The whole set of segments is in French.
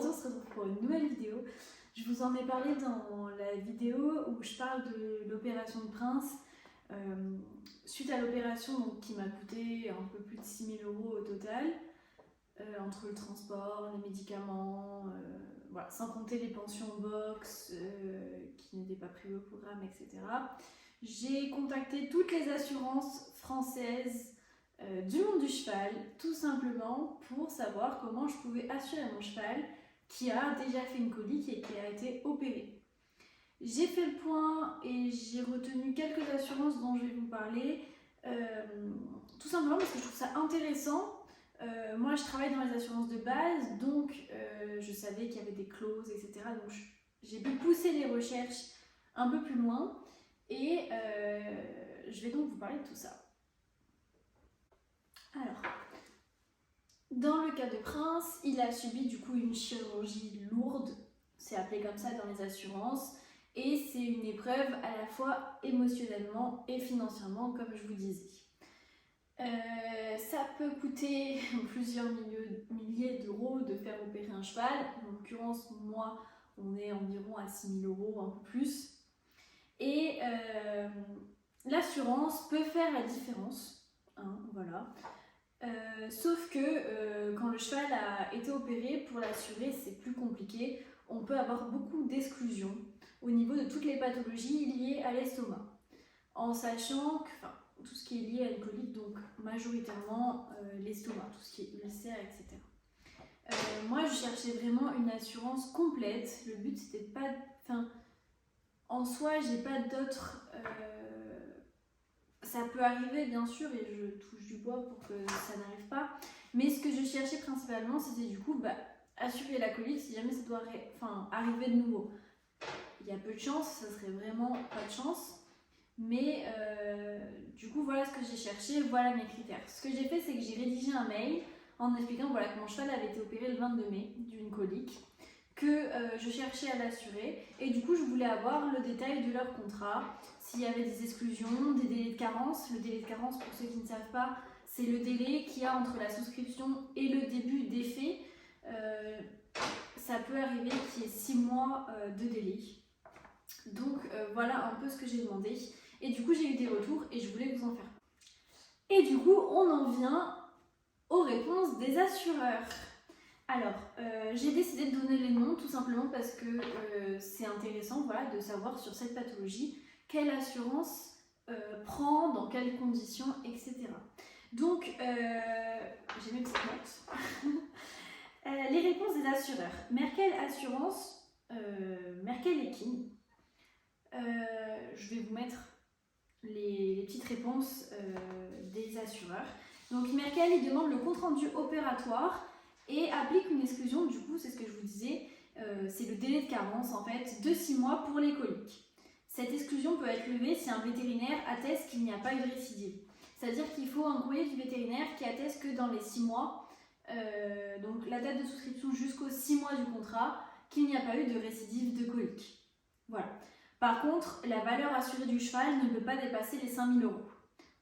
aujourd'hui on se retrouve pour une nouvelle vidéo. Je vous en ai parlé dans la vidéo où je parle de l'opération de Prince. Suite à l'opération qui m'a coûté un peu plus de 6 000 € au total, entre le transport, les médicaments, voilà, sans compter les pensions box qui n'étaient pas prévues au programme, etc. J'ai contacté toutes les assurances françaises du monde du cheval, tout simplement pour savoir comment je pouvais assurer mon cheval qui a déjà fait une colique et qui a été opéré. J'ai fait le point et j'ai retenu quelques assurances dont je vais vous parler, tout simplement parce que je trouve ça intéressant. Moi je travaille dans les assurances de base, donc je savais qu'il y avait des clauses, etc. Donc j'ai pu pousser les recherches un peu plus loin et je vais donc vous parler de tout ça. Alors, dans le cas de Prince, il a subi du coup une chirurgie lourde, c'est appelé comme ça dans les assurances, et c'est une épreuve à la fois émotionnellement et financièrement, comme je vous disais. Ça peut coûter plusieurs milliers d'euros de faire opérer un cheval. En l'occurrence, moi, on est environ à 6 000 €, un peu plus. Et l'assurance peut faire la différence, hein, voilà. Sauf que quand le cheval a été opéré, pour l'assurer, c'est plus compliqué. On peut avoir beaucoup d'exclusions au niveau de toutes les pathologies liées à l'estomac. En sachant que tout ce qui est lié à une colique, donc majoritairement l'estomac, tout ce qui est ulcère, etc. Moi, je cherchais vraiment une assurance complète. Le but, c'était de pas... en soi, j'ai pas d'autres... ça peut arriver, bien sûr, et je touche du bois pour que ça n'arrive pas. Mais ce que je cherchais principalement, c'était du coup assurer la colique si jamais ça doit arriver de nouveau. Il y a peu de chance, ça serait vraiment pas de chance. Mais du coup, voilà ce que j'ai cherché, voilà mes critères. Ce que j'ai fait, c'est que j'ai rédigé un mail en expliquant que mon cheval avait été opéré le 22 mai d'une colique, que je cherchais à l'assurer, et du coup je voulais avoir le détail de leur contrat, s'il y avait des exclusions, des délais de carence. Le délai de carence, pour ceux qui ne savent pas, c'est le délai qu'il y a entre la souscription et le début des faits. Ça peut arriver qu'il y ait 6 mois de délai. Donc voilà un peu ce que j'ai demandé, et du coup j'ai eu des retours et je voulais vous en faire. Et du coup on en vient aux réponses des assureurs. Alors, j'ai décidé de donner les noms tout simplement parce que c'est intéressant, voilà, de savoir sur cette pathologie quelle assurance prend, dans quelles conditions, etc. Donc, j'ai mes petites notes. Les réponses des assureurs. Merkel Assurance, Merkel Equine. Je vais vous mettre les petites réponses des assureurs. Donc, Merkel, il demande le compte-rendu opératoire et applique une exclusion, du coup, c'est ce que je vous disais, c'est le délai de carence en fait, de 6 mois pour les coliques. Cette exclusion peut être levée si un vétérinaire atteste qu'il n'y a pas eu de récidive. C'est-à-dire qu'il faut un courrier du vétérinaire qui atteste que dans les 6 mois, donc la date de souscription jusqu'aux 6 mois du contrat, qu'il n'y a pas eu de récidive de colique. Voilà. Par contre, la valeur assurée du cheval ne peut pas dépasser les 5 000 €.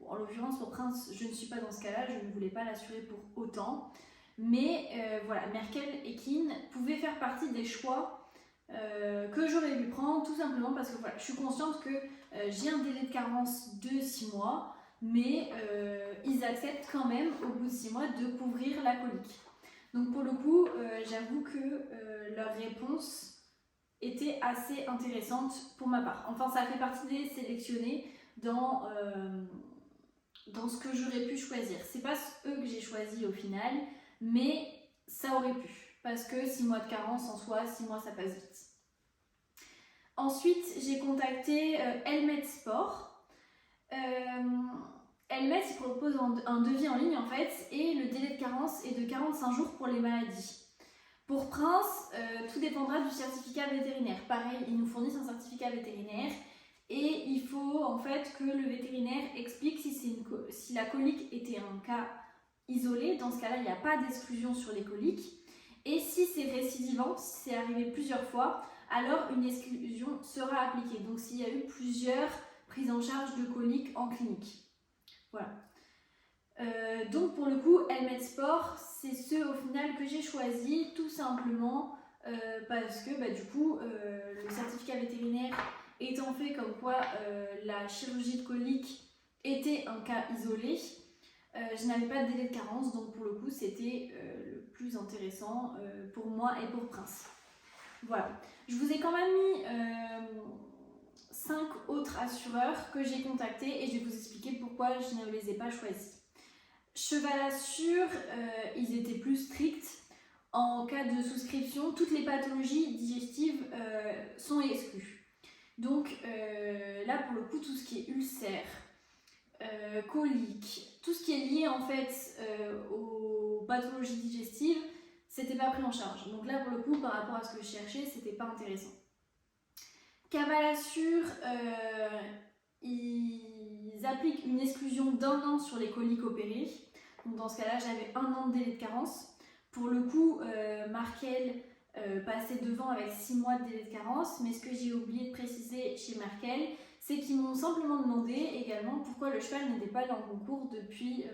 Bon, en l'occurrence, pour Prince, je ne suis pas dans ce cas-là, je ne voulais pas l'assurer pour autant. Mais voilà, Merkel Equine pouvait faire partie des choix que j'aurais dû prendre, tout simplement parce que voilà, je suis consciente que j'ai un délai de carence de 6 mois, mais ils acceptent quand même au bout de 6 mois de couvrir la colique. Donc pour le coup, j'avoue que leur réponse était assez intéressante pour ma part. Enfin, ça fait partie des sélectionnés dans ce que j'aurais pu choisir. C'est pas eux que j'ai choisi au final, mais ça aurait pu, parce que 6 mois de carence en soi, 6 mois ça passe vite. Ensuite, j'ai contacté Helmet Sport. Helmet, il propose un devis en ligne en fait, et le délai de carence est de 45 jours pour les maladies. Pour Prince, tout dépendra du certificat vétérinaire. Pareil, ils nous fournissent un certificat vétérinaire et il faut en fait que le vétérinaire explique si la colique était un cas isolé. Dans ce cas-là, il n'y a pas d'exclusion sur les coliques. Et si c'est récidivant, si c'est arrivé plusieurs fois, alors une exclusion sera appliquée. Donc s'il y a eu plusieurs prises en charge de coliques en clinique. Voilà. Donc pour le coup, Helmet Sport, c'est ceux au final que j'ai choisi tout simplement parce que du coup, le certificat vétérinaire étant fait comme quoi la chirurgie de colique était un cas isolé, je n'avais pas de délai de carence, donc pour le coup c'était le plus intéressant pour moi et pour Prince. Voilà, je vous ai quand même mis 5 autres assureurs que j'ai contactés et je vais vous expliquer pourquoi je ne les ai pas choisis. Cheval Assure, ils étaient plus stricts. En cas de souscription, toutes les pathologies digestives sont exclues. Donc là, pour le coup, tout ce qui est ulcère, colique, tout ce qui est lié en fait aux pathologies digestives, c'était pas pris en charge. Donc là, pour le coup, par rapport à ce que je cherchais, c'était pas intéressant. Cavale Assure, ils appliquent une exclusion d'1 an sur les coliques opérées. Donc dans ce cas-là, j'avais 1 an de délai de carence. Pour le coup, Markel passait devant avec 6 mois de délai de carence, mais ce que j'ai oublié de préciser chez Markel, c'est qu'ils m'ont simplement demandé également pourquoi le cheval n'était pas allé en concours depuis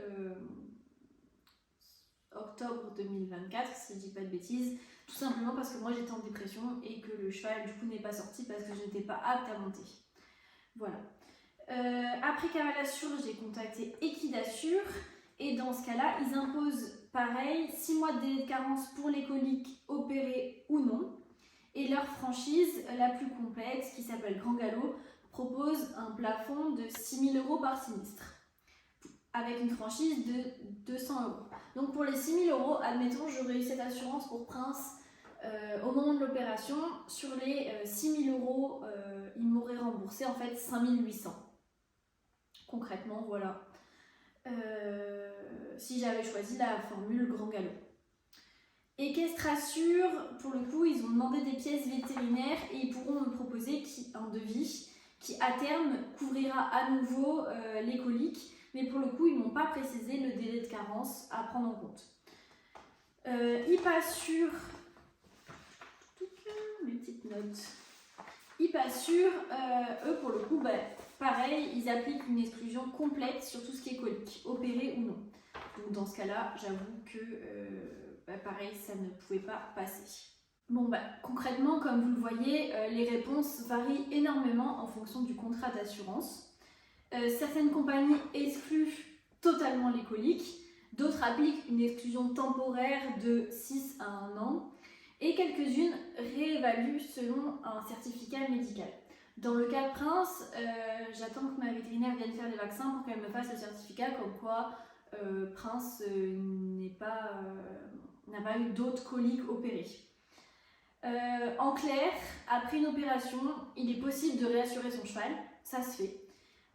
octobre 2024, si je dis pas de bêtises, tout simplement parce que moi j'étais en dépression et que le cheval du coup n'est pas sorti parce que je n'étais pas apte à monter. Voilà. Après Cavale Assure, j'ai contacté Equidassure et dans ce cas-là, ils imposent pareil 6 mois de délai de carence pour les coliques opérées ou non. Et leur franchise la plus complète, qui s'appelle Grand Galop, propose un plafond de 6 000 € par sinistre, avec une franchise de 200 €. Donc pour les 6 000 €, admettons, j'aurais eu cette assurance pour Prince au moment de l'opération. Sur les 6 000 €, ils m'auraient remboursé en fait 5 800 €. Concrètement, voilà. Si j'avais choisi la formule Grand Galop. Equestrassure, pour le coup, ils ont demandé des pièces vétérinaires et ils pourront me proposer un devis qui, à terme, couvrira à nouveau les coliques. Mais pour le coup, ils n'ont pas précisé le délai de carence à prendre en compte. Hipassure, mes petites notes. Hipassure, eux, pour le coup, pareil, ils appliquent une exclusion complète sur tout ce qui est colique, opéré ou non. Donc dans ce cas-là, j'avoue que pareil, ça ne pouvait pas passer. Bon, concrètement, comme vous le voyez, les réponses varient énormément en fonction du contrat d'assurance. Certaines compagnies excluent totalement les coliques, d'autres appliquent une exclusion temporaire de 6 à 1 an, et quelques-unes réévaluent selon un certificat médical. Dans le cas de Prince, j'attends que ma vétérinaire vienne faire les vaccins pour qu'elle me fasse le certificat comme quoi Prince n'a pas eu d'autres coliques opérées. En clair, après une opération, il est possible de réassurer son cheval, ça se fait,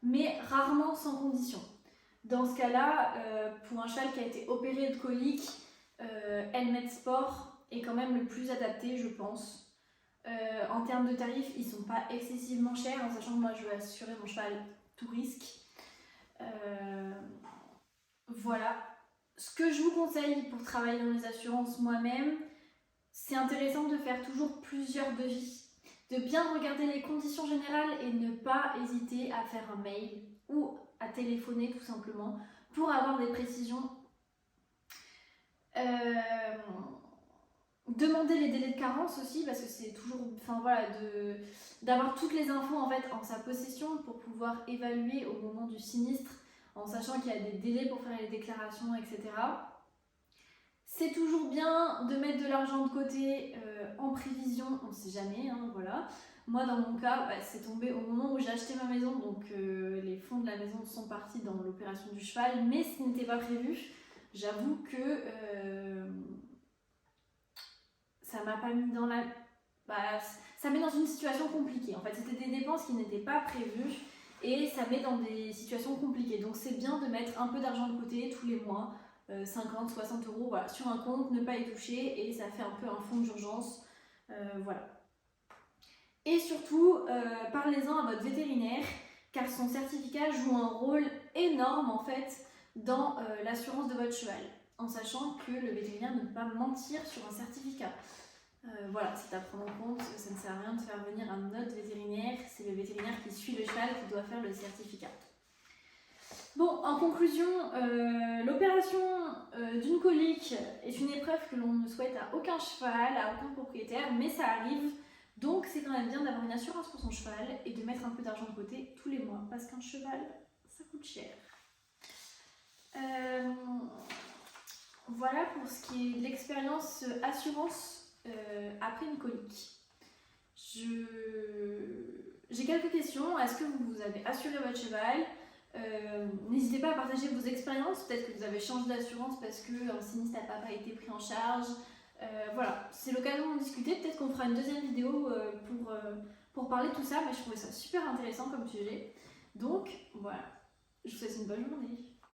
mais rarement sans condition. Dans ce cas-là, pour un cheval qui a été opéré de colique, Helmet Sport est quand même le plus adapté, je pense. En termes de tarifs, ils ne sont pas excessivement chers, en sachant que moi je veux assurer mon cheval tout risque. Voilà. Ce que je vous conseille pour travailler dans les assurances moi-même, c'est intéressant de faire toujours plusieurs devis, de bien regarder les conditions générales et ne pas hésiter à faire un mail ou à téléphoner tout simplement pour avoir des précisions. Demander les délais de carence aussi parce que c'est toujours, d'avoir toutes les infos en fait en sa possession pour pouvoir évaluer au moment du sinistre en sachant qu'il y a des délais pour faire les déclarations, etc. C'est toujours bien de mettre de l'argent de côté en prévision, on ne sait jamais, hein, voilà. Moi dans mon cas, c'est tombé au moment où j'ai acheté ma maison, donc les fonds de la maison sont partis dans l'opération du cheval, mais ce n'était pas prévu. J'avoue que ça m'a pas mis dans la... ça met dans une situation compliquée. En fait, c'était des dépenses qui n'étaient pas prévues et ça met dans des situations compliquées. Donc c'est bien de mettre un peu d'argent de côté tous les mois, 50, 60 €, voilà, sur un compte, ne pas y toucher et ça fait un peu un fonds d'urgence. Voilà. Et surtout, parlez-en à votre vétérinaire car son certificat joue un rôle énorme en fait dans l'assurance de votre cheval, en sachant que le vétérinaire ne peut pas mentir sur un certificat. Voilà, c'est à prendre en compte, ça ne sert à rien de faire venir un autre vétérinaire, c'est le vétérinaire qui suit le cheval qui doit faire le certificat. Bon, en conclusion, l'opération d'une colique est une épreuve que l'on ne souhaite à aucun cheval, à aucun propriétaire, mais ça arrive. Donc c'est quand même bien d'avoir une assurance pour son cheval et de mettre un peu d'argent de côté tous les mois, parce qu'un cheval, ça coûte cher. Voilà pour ce qui est de l'expérience assurance après une colique. J'ai quelques questions. Est-ce que vous avez assuré votre cheval? N'hésitez pas à partager vos expériences. Peut-être que vous avez changé d'assurance parce qu'un sinistre n'a pas été pris en charge. Voilà, c'est l'occasion d'en discuter. Peut-être qu'on fera une deuxième vidéo pour parler de tout ça. Mais je trouvais ça super intéressant comme sujet. Donc voilà, je vous souhaite une bonne journée.